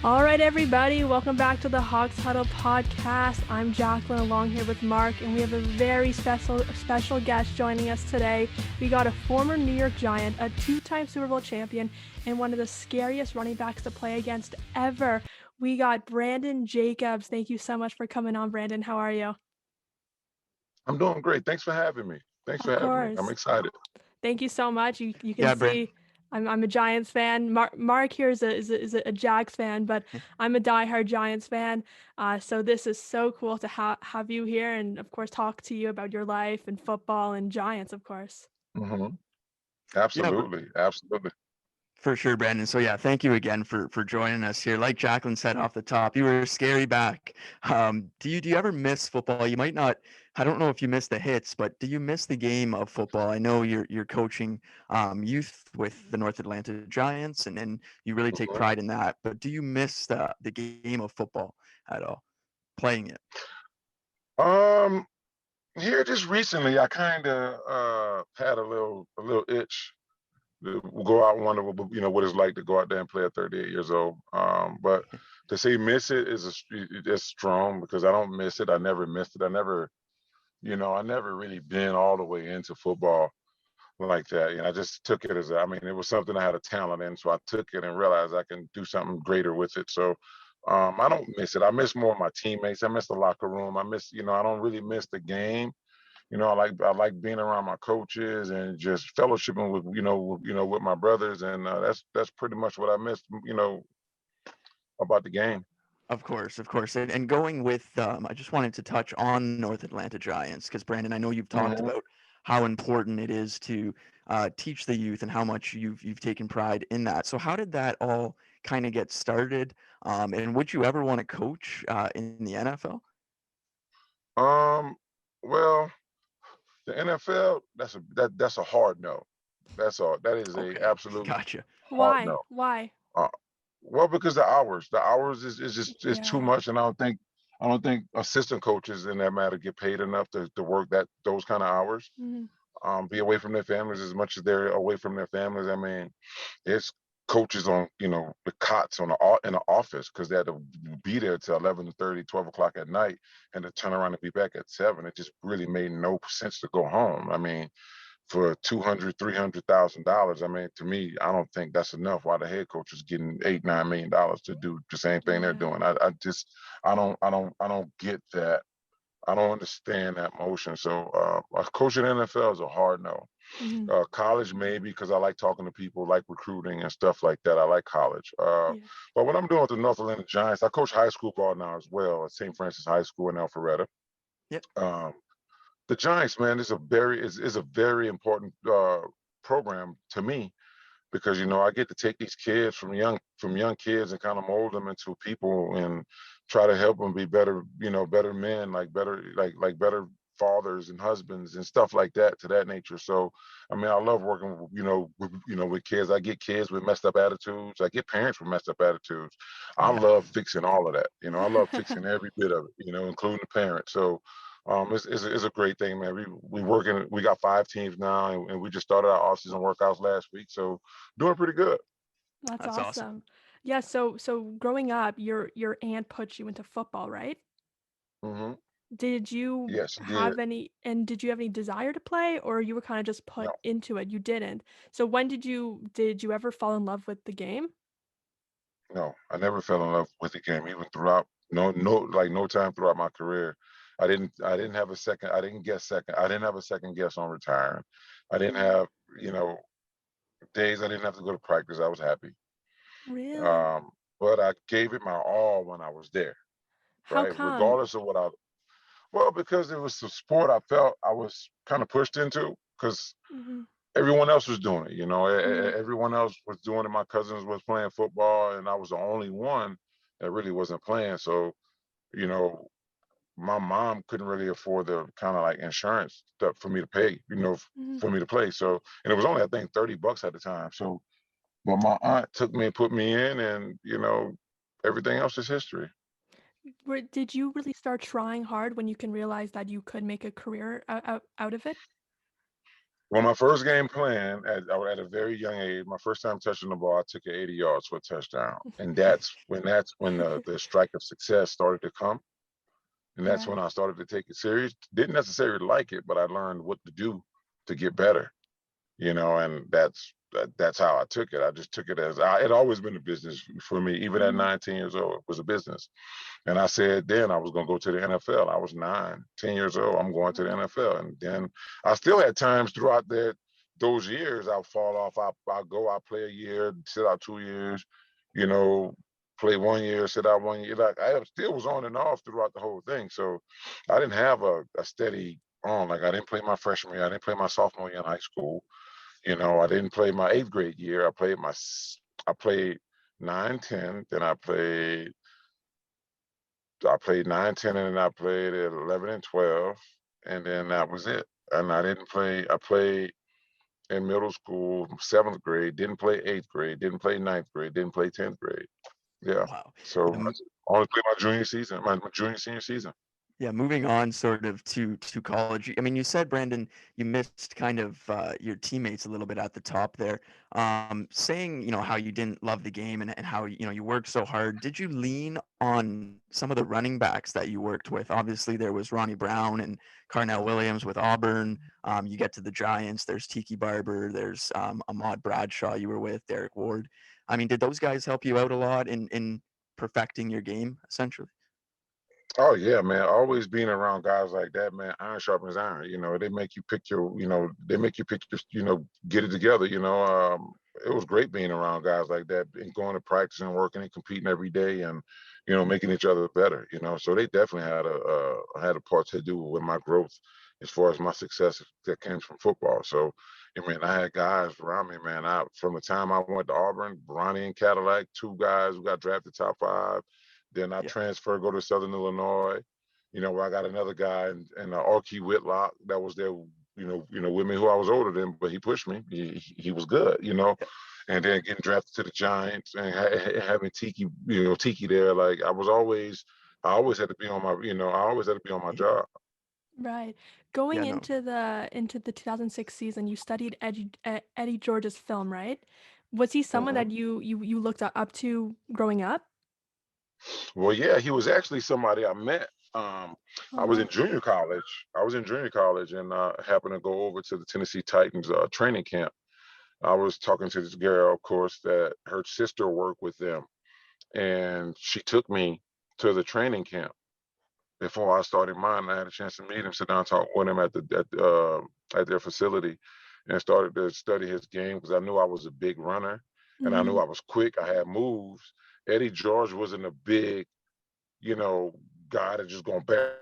All right, everybody, welcome back to the Hawks Huddle podcast. I'm Jacqueline, along here with Mark, and we have a very special guest joining us today. We got a former New York Giant, a two-time Super Bowl champion, and one of the scariest running backs to play against ever. We got Brandon Jacobs. Thank you so much for coming on, Brandon. How are you? I'm doing great. Thanks for having me. Thanks for Of having me. I'm course. excited. Thank you so much. You can Yeah, Brand. see I'm a Giants fan. Mark here is a Jags fan, but I'm a diehard Giants fan. So this is so cool to have you here, and of course talk to you about your life and football and Giants, of course. hmm Yeah, Absolutely. Absolutely. for sure, Brandon. So yeah, thank you again for joining us here. Like Jacqueline said off the top, you were a scary back. Do you ever miss football? You might not. I don't know if you miss the hits, but do you miss the game of football? I know you're coaching youth with the North Atlanta Giants, and you really take hmm pride in that. But do you miss the game of football at all? Playing it? Um, Here just recently, I kind of had a little itch to go out and wonder what it's like to go out there and play at 38 years old. But to say miss it it's strong because I don't miss it. I never missed it. I never really been all the way into football like that. I just took it as, I mean, it was something I had a talent in, so I took it and realized I can do something greater with it. So I don't miss it. I miss more of my teammates. I miss the locker room. I don't really miss the game. I like being around my coaches and just fellowshipping with my brothers, and that's pretty much what I missed, about the game. Of course, and going with, I just wanted to touch on North Atlanta Giants because Brandon, I know you've talked hmm about how important it is to teach the youth and how much you've taken pride in that. So how did that all kind of get started? And would you ever want to coach in the NFL? Um, well, the NFL, that's a hard no. That is a Okay, absolute gotcha. hard Why? no. Why? Uh, well, because the hours is just is too Yeah. much, and I don't think assistant coaches in that matter get paid enough to work those kind of hours. Hmm. Be away from their families as much as they're away from their families. I mean, it's coaches on the cots in the office because they had to be there till 11:30, 12 o'clock at night, and to turn around and be back at 7. It just really made no sense to go home. I mean, for 200, $300,000. I mean, to me, I don't think that's enough. Why the head coach is getting $8, $9 million to do the same thing they're Yeah. doing? I don't get that. I don't understand that motion. So, coaching NFL is a hard no. Hmm. College maybe because I like talking to people, like recruiting and stuff like that. I like college. Yeah. But what I'm doing with the North Atlanta Giants, I coach high school ball now as well at St. Francis High School in Alpharetta. Yep. Um, the Giants, man, is a very important program to me because I get to take these kids from young kids and kind of mold them into people and try to help them be better, better men, like better fathers and husbands and stuff like that, to that nature. So I mean, I love working with kids. I get kids with messed up attitudes. I get parents with messed up attitudes. I Yeah. love fixing all of that. I love fixing every bit of it, including the parents. So it's a great thing, man. We got 5 teams now, and we just started our off-season workouts last week. So doing pretty good. That's That's awesome. awesome. Yeah. So growing up, your aunt put you into football, right? hmm Did you Yes, yeah. have any and did you have any desire to play, or you were kind of just put No, into it? You didn't. So when did you ever fall in love with the game? no. I never fell in love with the game, even throughout no time throughout my career. I didn't have a second. I didn't guess second. I didn't have a second guess on retiring. I didn't Mm. have, you know, days I didn't have to go to practice. I was happy. Really? Um, but I gave it my all when I was there, How right? come? Regardless of well, because it was the sport I felt I was kind of pushed into because Hmm. everyone else was doing it. Hmm. Everyone else was doing it. My cousins was playing football, and I was the only one that really wasn't playing. So, you know, my mom couldn't really afford the kind of like insurance stuff for me to pay, Hmm. for me to play. So, and it was only, I think, $30 at the time. So, but my aunt took me and put me in, and everything else is history. Did you really start trying hard when you can realize that you could make a career out of it? Well, my first game playing at a very young age, my first time touching the ball, I took it 80 yards for a touchdown, and that's when the strike of success started to come, and that's when Right. I started to take it serious. Didn't necessarily like it, but I learned what to do to get better. And that's how I took it. I just took it as it always been a business for me. Even at Mhm. 19 years old, it was a business. And I said then I was going to go to the NFL. I was 10 years old. I'm going to the Wow. NFL. And then I still had times throughout those years I'll fall off. I'll go, I'll play a year, sit out 2 years, you know, play 1 year, sit out 1 year. Like I still was on and off throughout the whole thing. So I didn't have a steady on. Like I didn't play my freshman year. I didn't play my sophomore year in high school. I didn't play my eighth grade year. I played 9, 10. Then I played 9, 10, and then I played at 11 and 12, and then that was it. And I didn't play. I played in middle school, seventh grade. Didn't play eighth grade. Didn't play ninth grade. Didn't play 10th grade. Yeah. Wow. So Yeah, I only played my junior season, my junior senior season. Yeah, moving on sort of to college. I mean, you said, Brandon, you missed kind of your teammates a little bit at the top there. Saying, how you didn't love the game and how, you worked so hard. Did you lean on some of the running backs that you worked with? Obviously, there was Ronnie Brown and Carnell Williams with Auburn. You get to the Giants, there's Tiki Barber, there's Ahmad Bradshaw you were with, Derek Ward. I mean, did those guys help you out a lot in perfecting your game, essentially? Oh yeah, man. Always being around guys like that, man. Iron sharpens iron. They make you pick they make you pick get it together. It was great being around guys like that and going to practice and working and competing every day and, making each other better. So they definitely had a part to do with my growth as far as my success that came from football. So, I mean, I had guys around me, man. From the time I went to Auburn, Ronnie and Cadillac, two guys who got drafted top 5. Then I Yeah. transferred, go to Southern Illinois, where I got another guy and Archie Whitlock that was there, with me who I was older than, but he pushed me. He was good. And then getting drafted to the Giants and having Tiki there. Like I always had to be on I always had to be on my Yeah. job. Right. Going Yeah, no. into the 2006 season, you studied Eddie George's film, right? Was he someone Mhm. that you looked up to growing up? Well, yeah, he was actually somebody I met. Oh I was in wow. junior college. And happened to go over to the Tennessee Titans training camp. I was talking to this girl, of course, that her sister worked with them, and she took me to the training camp before I started mine. I had a chance to meet him, sit down, talk with him at their facility, and started to study his game because I knew I was a big runner, and I knew Mhm. I was quick. I had moves. Eddie George wasn't a big, you know, guy that just gonna back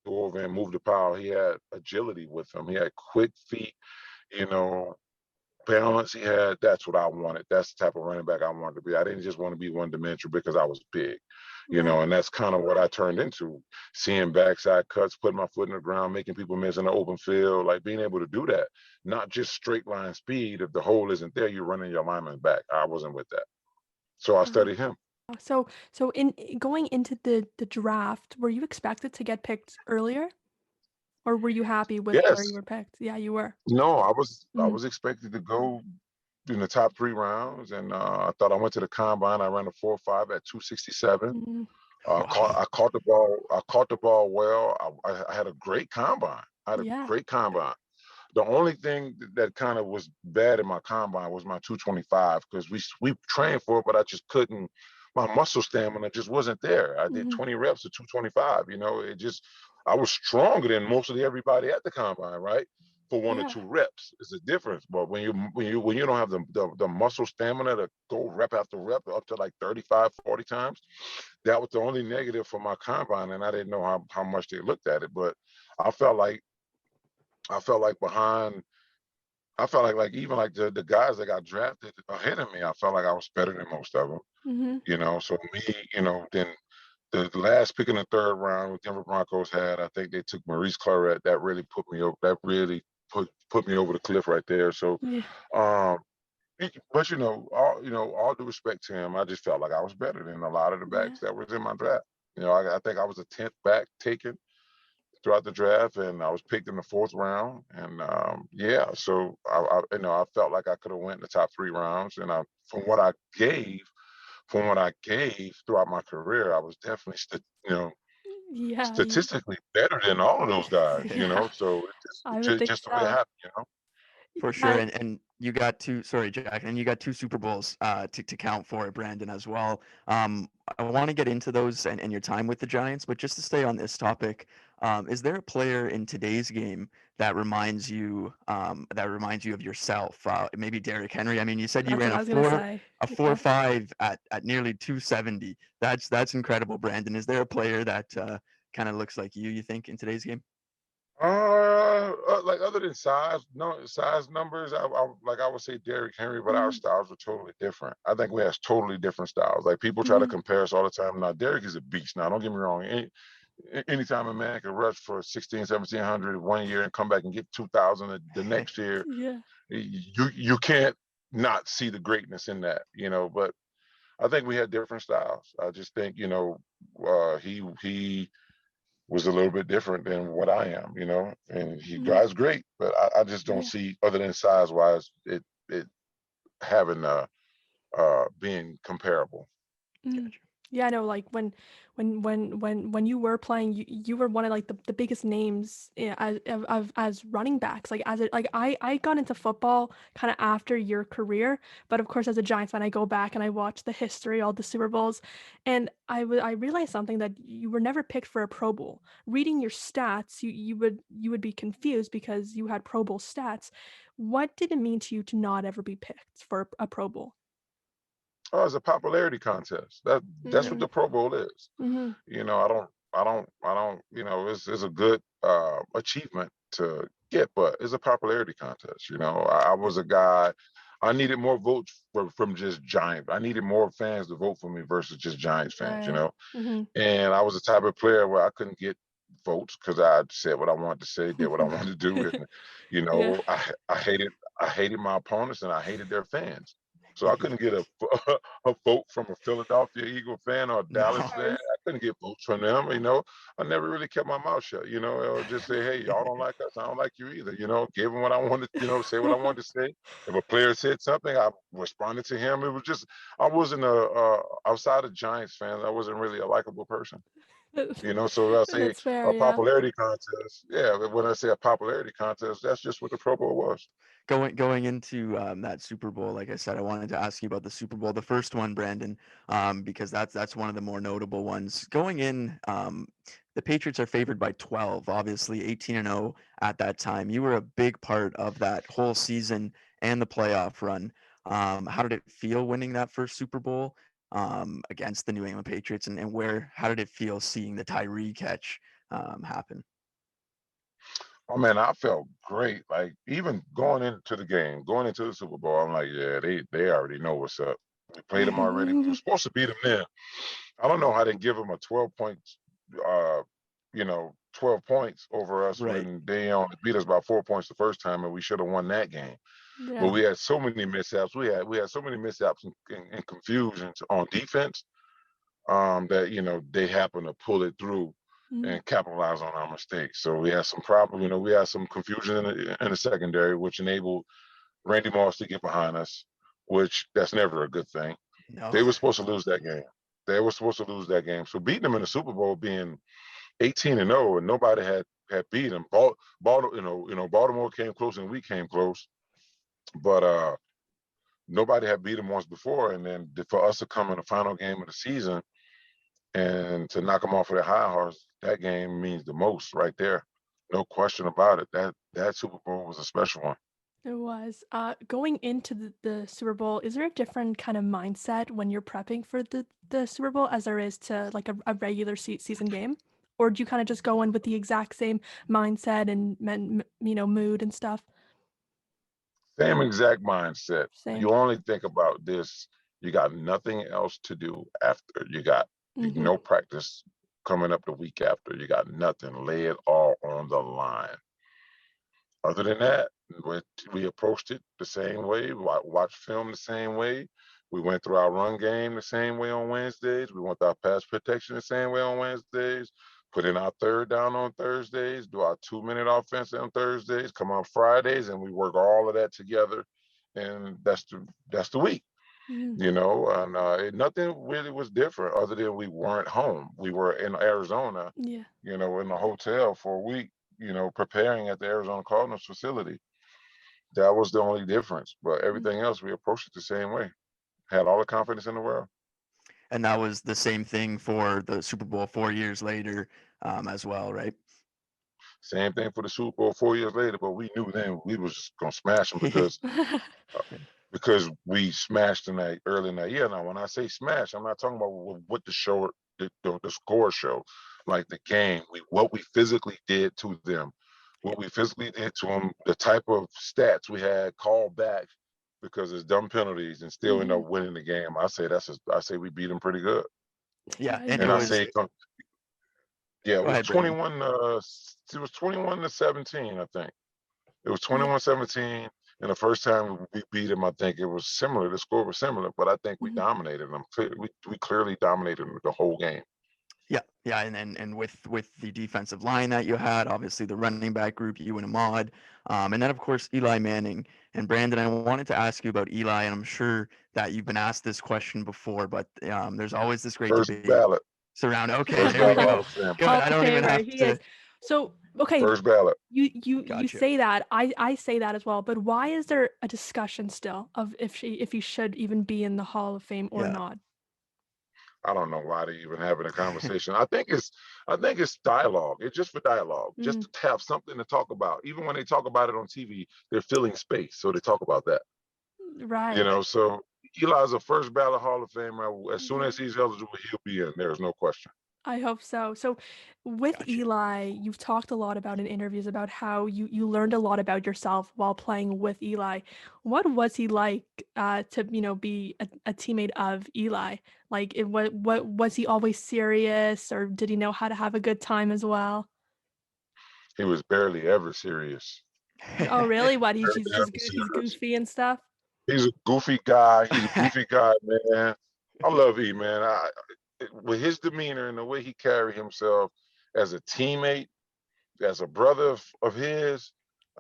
go over and move the power. He had agility with him. He had quick feet. You know, balance he had, that's what I wanted. That's the type of running back I wanted to be. I didn't just want to be one dimensional because I was big, Right. and that's kind of what I turned into. Seeing backside cuts, putting my foot in the ground, making people miss in the open field, like being able to do that. Not just straight line speed. If the hole isn't there, you're running your lineman back. I wasn't with that. So I Wow. studied him. So in going into the draft, were you expected to get picked earlier, or were you happy with where you Yes. were picked? Yeah, you were. No, I Mm. was expected to go in the top 3 rounds, and I thought I went to the combine. I ran a 4.5 at 267. Mhm. Wow. I caught the ball. I caught the ball well. I had a great combine. I had a Yeah. great combine. The only thing that kind of was bad in my combine was my 225 because we trained for it, but I just couldn't. My muscle stamina just wasn't there. I did Mhm. 20 reps at 225. I was stronger than most of everybody at the combine, right? For one or Yeah. two reps, it's a difference. But when you don't have the muscle stamina to go rep after rep up to like 35, 40 times, that was the only negative for my combine, and I didn't know how much they looked at it. But I felt like I felt like behind I felt like even like the guys that got drafted ahead of me, I felt like I was better than most of them. Mhm. So me, then the last pick in the third round with Denver Broncos had, I think they took Maurice Claret. That really put me over. That really put me over the cliff right there. So, Yeah. um, but all due respect to him, I just felt like I was better than a lot of the Yeah. backs that was in my draft. I think I was the 10th back taken. throughout the draft, and I was picked in the 4th round. And yeah, so I felt like I could have went in the top 3 rounds. And from what I gave, throughout my career, I was definitely, Yeah, statistically better than all of those guys. Yeah. So I would just think just the way it so. happened. For sure, Yeah. and you got two. Sorry, Jack, and you got two Super Bowls to count for it, Brandon, as well. I want to get into those and your time with the Giants, but just to stay on this topic, is there a player in today's game that reminds you of yourself? Maybe Derrick Henry. I mean, you said you That's ran what I was gonna say. a four Yeah. five at nearly 270. That's incredible, Brandon. Is there a player that kind of looks like you think in today's game? Like other than size, no size numbers, I would say Derrick Henry, but our Mhm, styles were totally different. I think we have totally different styles. Like people try to mhm. compare us all the time. Now Derrick is a beast. Now don't get me wrong. Anytime a man can rush for 16, 1700 1 year and come back and get 2000 the next year, Yeah. you can't not see the greatness in that. But I think we had different styles. I just think, he was a little bit different than what I am. And he Mhm. drives great, but I just don't Yeah. see, other than size wise, it having being comparable. Mm. Gotcha. Yeah, no, like when you were playing, you were one of like the biggest names as running backs. Like as it like I got into football kind of after your career, but of course as a Giants fan, I go back and I watch the history, all the Super Bowls, and I realized something that you were never picked for a Pro Bowl. Reading your stats, you would be confused because you had Pro Bowl stats. What did it mean to you to not ever be picked for a Pro Bowl? Oh, it's a popularity contest. That's what Mm, the Pro Bowl is. mm-hmm. I don't. It's a good achievement to get, but it's a popularity contest. I was a guy. I needed more votes from just Giants. I needed more fans to vote for me versus just Giants fans. Right. Mm-hmm. And I was the type of player where I couldn't get votes because I said what I wanted to say, did what I wanted to do, and Yeah. I hated my opponents and I hated their fans. So I couldn't get a a vote from a Philadelphia Eagle fan or a No. Dallas fan. I couldn't get votes from them. I never really kept my mouth shut. Or just say, hey, y'all don't like us, I don't like you either. Give them what I wanted. Say what I wanted to say. If a player said something, I responded to him. It was just I wasn't outside of Giants fans. I wasn't really a likable person. So I say That's fair, a yeah. popularity contest. Yeah, but when I say a popularity contest, that's just what the Pro Bowl was. Going into that Super Bowl, like I said, I wanted to ask you about the Super Bowl, the first one, Brandon, because that's one of the more notable ones. Going in, the Patriots are favored by 12, obviously 18-0 at that time. You were a big part of that whole season and the playoff run. How did it feel winning that first Super Bowl against the New England Patriots, and how did it feel seeing the Tyree catch happen? Oh man, I felt great. Like even going into the game, going into the Super Bowl, I'm like, yeah, they already know what's up. We played them already. We were supposed to beat them then. I don't know how they give them a 12 points, 12 points over us Right. when they only beat us by 4 points the first time, and we should have won that game. But Yeah. we had so many mishaps. We had so many mishaps and confusions on defense, that they happen to pull it through Mhm. and capitalize on our mistakes. So we had some problem. We had some confusion in the secondary, which enabled Randy Moss to get behind us, which that's never a good thing. No. They were supposed to lose that game. They were supposed to lose that game. So beating them in the Super Bowl, being 18-0, and nobody had beat them. Baltimore came close and we came close, but nobody had beat them once before. And then for us to come in the final game of the season and to knock them off of their high horse, that game means the most right there. No question about it. That Super Bowl was a special one. It was. Going into the Super Bowl, is there a different kind of mindset when you're prepping for the Super Bowl as there is to like a regular season game? Or do you kind of just go in with the exact same mindset and mood and stuff? Same exact mindset. Same. You only think about this. You got nothing else to do after. You got Mm-hmm. no practice coming up the week after. You got nothing. Lay it all on the line. Other than that, we approached it the same way, watched film the same way. We went through our run game the same way on Wednesdays. We went through our pass protection the same way on Wednesdays. put in our third down on Thursdays, do our 2-minute offense on Thursdays, come on Fridays, and we work all of that together. And that's the week, Mhm. and nothing really was different other than we weren't home. We were in Arizona, Yeah. in a hotel for a week, preparing at the Arizona Cardinals facility. That was the only difference. But Mm. everything else, we approached it the same way. Had all the confidence in the world. And that was the same thing for the Super Bowl 4 years later, as well, right? Same thing for the Super Bowl 4 years later, but we knew then we was just gonna smash them uh, because we smashed in that early in that year. Now, when I say smash, I'm not talking about what the score show, like the game, what we physically did to them, what we physically did to them, the type of stats we had called back because it's dumb penalties and still end Mhm. up winning the game. I say we beat them pretty good, Yeah, Yeah, and you it and I guys. was. say yeah, it Go was ahead, Brandon. 21. It was 21-17, I think. It was Yeah. 21-17, and the first time we beat them, I think it was similar. The score was similar, but I think we Mhm. dominated them. We clearly dominated them the whole game. Yeah, yeah, and with the defensive line that you had, obviously the running back group, you and Ahmad, and then of course Eli Manning and Brandon. I wanted to ask you about Eli, and I'm sure that you've been asked this question before, but there's always this great First debate ballot, surround. Okay, first there we ballot go. Hall of Fame. Good. Hall I of don't even Famer, have he is. to. So, okay, First ballot. you Gotcha. say that. I say that as well. But why is there a discussion still of if he should even be in the Hall of Fame or Yeah. not? I don't know why they're even having a conversation. I think it's dialogue. It's just for dialogue, just Mhm. to have something to talk about. Even when they talk about it on TV, they're filling space, so they talk about that. Right. So Eli's a first ballot Hall of Famer. As soon Yeah. as he's eligible, he'll be in. There's no question. I hope so. So, with Gotcha. Eli, you've talked a lot about in interviews about how you learned a lot about yourself while playing with Eli. What was he like to be a teammate of Eli? Like, what was he always serious, or did he know how to have a good time as well? He was barely ever serious. Oh, really? What Barely he's ever just good. He's serious. goofy and stuff. He's a goofy guy. He's a goofy guy, man. I love E, man. With his demeanor and the way he carried himself as a teammate, as a brother of his,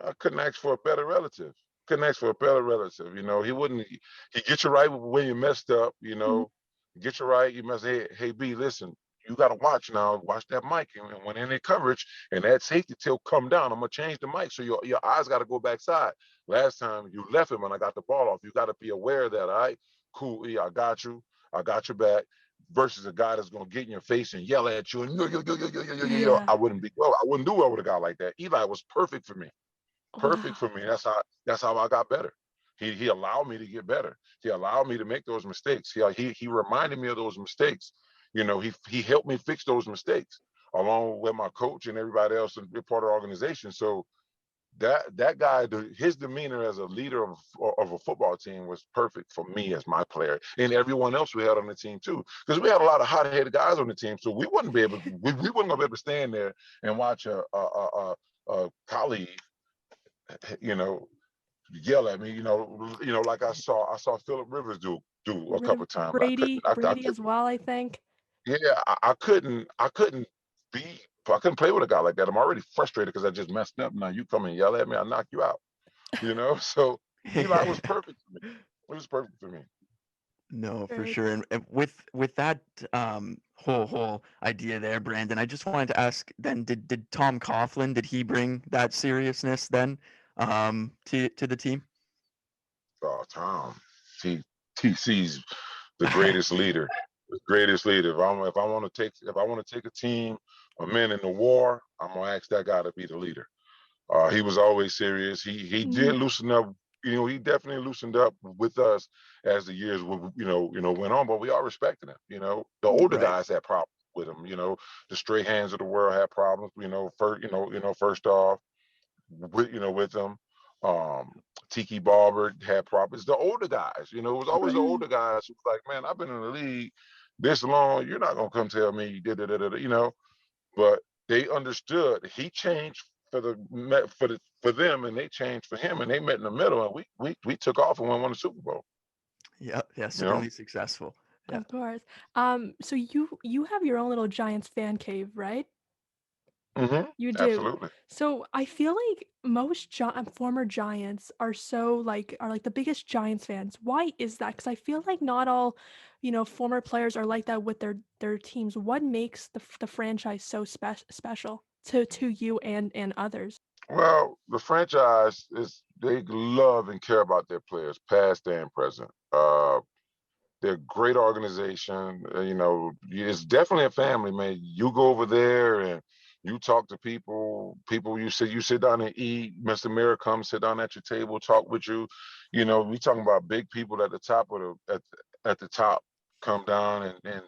I couldn't ask for a better relative. Couldn't ask for a better relative. He wouldn't. He get you right when you messed up. Mhm. Get you right. You must say, hey B, listen, you got to watch now. Watch that mic, and when in the coverage and that safety tail come down, I'm gonna change the mic, so your eyes got to go backside. Last time you left him when I got the ball off. You got to be aware of that. All right, cool. E, I got you. I got your back versus a guy that's gonna get in your face and yell at you and yo. Yeah. I wouldn't be well. I wouldn't do well with a guy like that. Eli was perfect for me. Perfect Wow. for me. That's how I got better. He allowed me to get better. He allowed me to make those mistakes. He reminded me of those mistakes. He helped me fix those mistakes along with my coach and everybody else in part of the organization. So that guy, his demeanor as a leader of a football team was perfect for me as my player and everyone else we had on the team too. Because we had a lot of hot-headed guys on the team, so we wouldn't gonna be able to stand there and watch a colleague, you know, yell at me. Like I saw Philip Rivers do a couple of times. I couldn't. I Brady as couldn't. well, I think. Yeah, be. I couldn't play with a guy like that. I'm already frustrated because I just messed up. Now you come and yell at me, I'll knock you out. So Eli was perfect for me. It was perfect for me. No, for Right. sure. And with that whole idea there, Brandon, I just wanted to ask then, did Tom Coughlin, did he bring that seriousness then to the team? Oh, Tom, T TC's the greatest leader. The greatest leader. If I want to take a team, a men in the war, I'm gonna ask that guy to be the leader. He was always serious. He did Mhm. loosen up. He definitely loosened up with us as the years went on. But we all respected him. The Yeah. older Right. guys had problems with him. The straight hands of the world had problems. First off, with him. Um, Tiki Barber had problems. The older guys. It was always the Mhm. older guys who was like, man, I've been in the league this long. You're not gonna come tell me da da da da. But they understood he changed for them, and they changed for him, and they met in the middle, and we took off and won the Super Bowl. Yeah, yeah, You know, certainly successful. Yeah. Of course. So you have your own little Giants fan cave, right? You do. Absolutely. So I feel like most former Giants are so are like the biggest Giants fans. Why is that? Because I feel like not all, former players are like that with their teams. What makes the franchise so special to you and others? Well, the franchise is they love and care about their players, past and present. They're a great organization. It's definitely a family, man. You go over there and you talk to people. People you sit down and eat. Mr. Mayor comes sit down at your table, talk with you. We talking about big people at the top of at the top come down and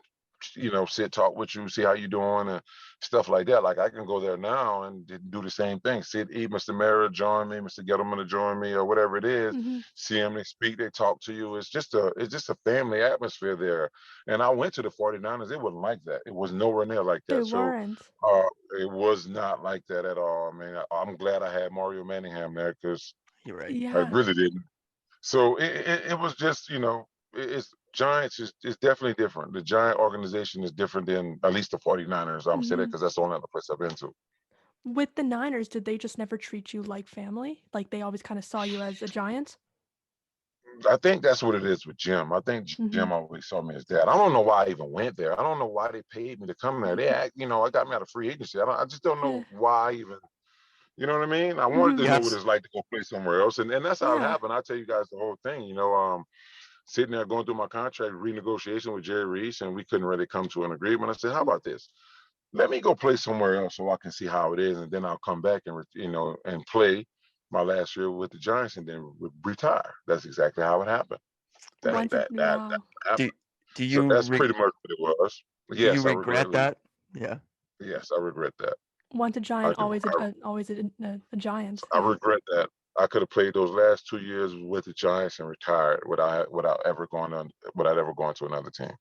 sit talk with you, see how you doing and stuff like that. Like I can go there now and do the same thing. Sit, eat, Mr. Mayor join me, Mr. Gettleman to join me, or whatever it is. Hmm. See them, they speak, they talk to you. It's just a family atmosphere there. And I went to the 49ers. It wasn't like that. It was nowhere near like They that. So weren't. uh it was not like that at all. I mean, I'm glad I had Mario Manningham there because You're right. I Yeah. really didn't. So it was just, it's Giants is definitely different. The Giant organization is different than at least the 49ers. I'm gonna say that Hmm. because that's the only other place I've been to. With the Niners, did they just never treat you like family? Like they always kind of saw you as a Giant? I think that's what it is with Jim. I think Hmm. Jim always saw me as dad. I don't know why I even went there. I don't know why they paid me to come there. I got me out of free agency. I just don't Yeah. know why even. You know what I mean? I wanted Hmm. to You know have what it's like to go play somewhere else, and that's how it Yeah. happened. I'll tell you guys the whole thing. Sitting there going through my contract renegotiation with Jerry Reese, and we couldn't really come to an agreement. I said, "How about this? Let me go play somewhere else so I can see how it is, and then I'll come back and and play my last year with the Giants, and then retire." That's exactly how it happened. That Once, that that that wow. do happened. do So you that's pretty much what it was. do you Yes, I regret regret leaving. that? Yeah. Yes, I regret that. Once a I Giant, do. always a Giant. I Yeah. regret that. I could have played those last 2 years with the Giants and retired without ever going to another team.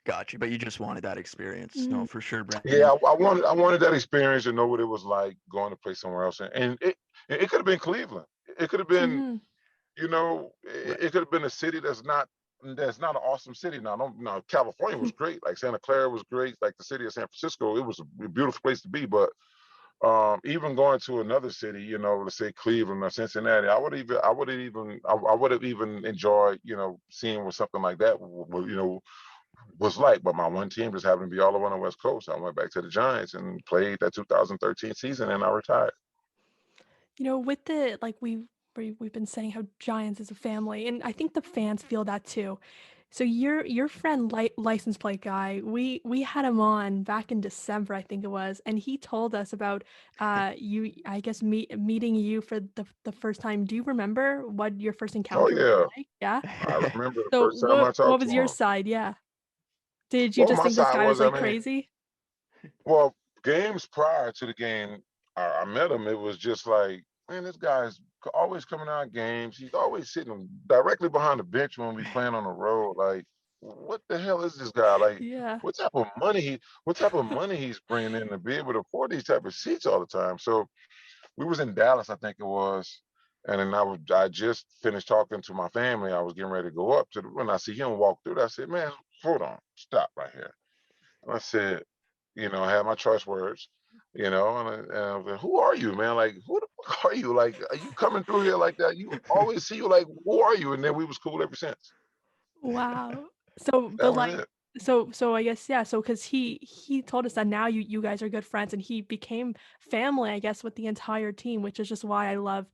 Got you. But you just wanted that experience. No, Mhm. for sure, Yeah, Brandon. I wanted that experience to know what it was like going to play somewhere else, and it could have been Cleveland. It could have been, Mhm. Right. it could have been a city that's not an awesome city. Now, no, no, California was great. Like Santa Clara was great. Like the city of San Francisco, it was a beautiful place to be. But even going to another city, let's say Cleveland or Cincinnati, I would have even enjoyed, seeing what something like that, was like. But my one team just happened to be all over on the West Coast. I went back to the Giants and played that 2013 season, and I retired. With the we've been saying how Giants is a family, and I think the fans feel that too. So your friend license plate guy, we had him on back in December, I think it was, and he told us about you, I guess, meeting you for the first time. Do you remember what your first Oh encounter was yeah, like? Yeah. I remember the So first time I what talked to was your him. side? Yeah. Did you Well, just my think this side guy was was, I like mean, crazy? well, games prior to the game, I met him. It was just like, man, this guy's always coming out of games. He's always sitting directly behind the bench when we playing on the road. Like, what the hell is this guy? Like, Yeah. what type of money he's bringing in to be able to afford these type of seats all the time? So we was in Dallas, I think it was, and then I just finished talking to my family. I was getting ready to go up to when I see him walk through. I said, man, hold on, stop right here. And I said, I had my choice words, and I was like, who are you, man? Like, who the fuck are you? Like, are you coming through here like that? You always see you like, who are you? And then we was cool ever since. Wow. So, That but was like, it. so I guess yeah. So, because he told us that now you guys are good friends, and he became family, I guess, with the entire team, which is just why I love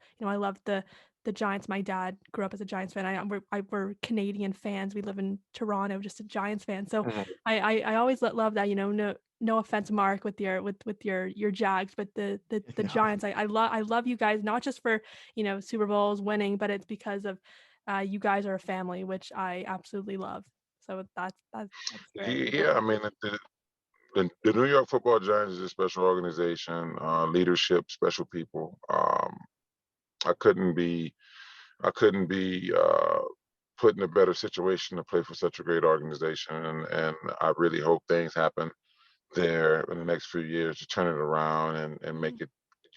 the Giants. My dad grew up as a Giants fan. We're Canadian fans. We live in Toronto, just a Giants fan. So, Mhm. I always love that. No offense, Mark, with your Jags, but the No. Giants. I love you guys, not just for Super Bowls winning, but it's because of you guys are a family, which I absolutely love. So that's great. Yeah, I mean, the New York Football Giants is a special organization, leadership, special people. I couldn't be I couldn't be put in a better situation to play for such a great organization, and I really hope things happen there in the next few years to turn it around and make Mhm. it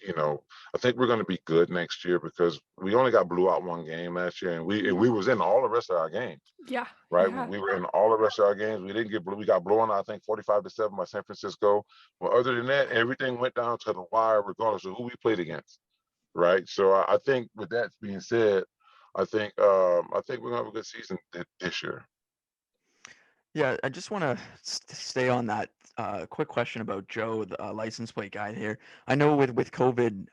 I think we're going to be good next year because we only got blew out one game last year, and we was in all the rest of our games. Yeah. Right, Yeah. we were in all the rest of our games. We didn't get we got blown out, I think 45-7 by San Francisco. But other than that, everything went down to the wire, regardless of who we played against. Right, so I think with that being said, I think we're gonna have a good season this year. Yeah, I just want to stay on that. Quick question about Joe, the license plate guy here. I know with COVID,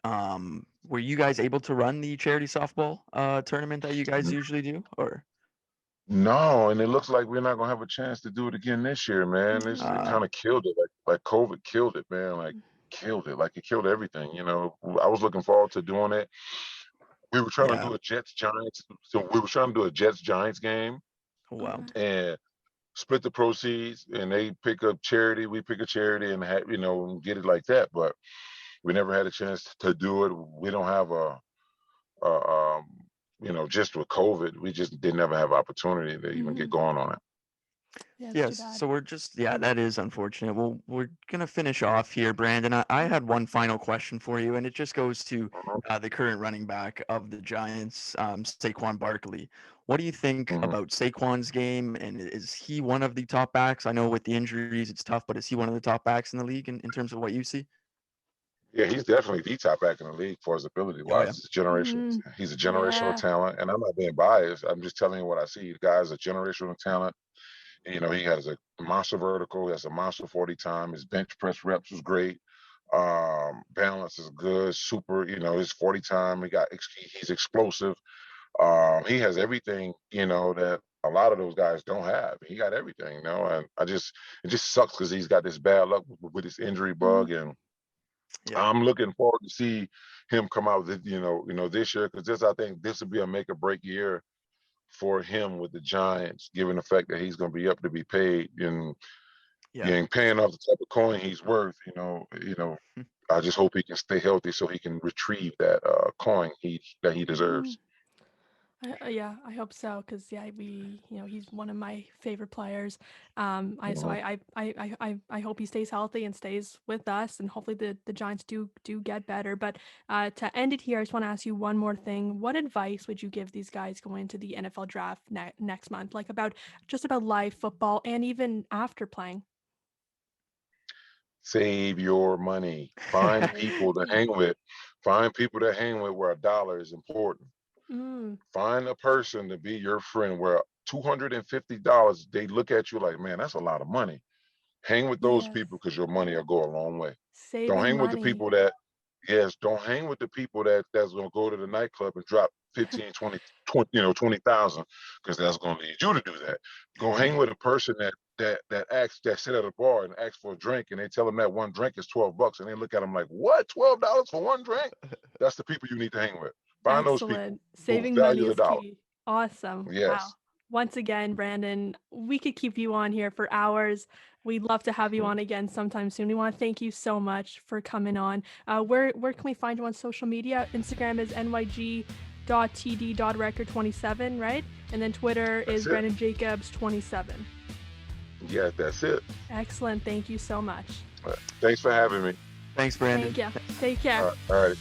were you guys able to run the charity softball tournament that you guys usually do, or? No, and it looks like we're not gonna have a chance to do it again this year, man. It Uh, kind of killed it, like COVID killed it, man. Like killed it, like it killed everything. I was looking forward to doing it. We were trying to yeah. do a Jets Giants, so we were trying to do a Jets Giants game Oh, wow. Okay. and split the proceeds, and they pick up charity, we pick a charity, and get it like that. But we never had a chance to do it. We don't have a just with COVID, we just didn't ever have opportunity to even get going on it. Yeah, it's too Yes, bad. so that is unfortunate. Well, we're gonna finish off here, Brandon. I had one final question for you, and it just goes to Mhm, the current running back of the Giants, Saquon Barkley. What do you think mhm. about Saquon's game, and is he one of the top backs? I know with the injuries it's tough, but is he one of the top backs in the league in terms of what you see? Yeah, he's definitely the top back in the league for his ability Oh yeah, wise. Mm-hmm. He's a generational Yeah. talent, and I'm not being biased. I'm just telling you what I see. The guy's a generational talent. He has a monster vertical. He has a monster 40 time. His bench press reps was great. Balance is good. Super. His 40 time. He's explosive. He has everything. That a lot of those guys don't have. He got everything. And it just sucks because he's got this bad luck with this injury Mm-hmm. bug, and yeah, I'm looking forward to see him come out with this year, because I think this would be a make or break year for him with the Giants, given the fact that he's going to be up to be paid and yeah. getting paying off the type of coin he's worth. I just hope he can stay healthy so he can retrieve that coin that he Mm-hmm. deserves. Yeah, I hope so. Cause yeah, he's one of my favorite players. So Mhm. I hope he stays healthy and stays with us, and hopefully the Giants do get better. But to end it here, I just want to ask you one more thing. What advice would you give these guys going into the NFL draft next month? Like about life, football, and even after playing. Save your money. Find people to hang with. Find people to hang with where a dollar is important. Mm, Find a person to be your friend where $250, they look at you like, man, that's a lot of money. Hang with those yes, people because your money will go a long way. Don't saving hang with the money. people that, yes, don't hang with the people that's going to go to the nightclub and drop 15, 20,000, because that's going to lead you to do that. Go hang with a person that sit at a bar and asks for a drink, and they tell them that one drink is $12, and they look at them like, what, $12 for one drink? That's the people you need to hang with. Find those people Excellent. who Saving value money the is dollar. key. Awesome. Wow. Yes. Once again, Brandon, we could keep you on here for hours. We'd love to have you on again sometime soon. We want to thank you so much for coming on. Where can we find you on social media? Instagram is nyg.td.record27, right? And then Twitter That's is it. Brandon Jacobs 27. Yeah, that's it. Excellent. Thank you so much. Thanks for having me. Thanks, Brandon. Thank you. Take care. All right.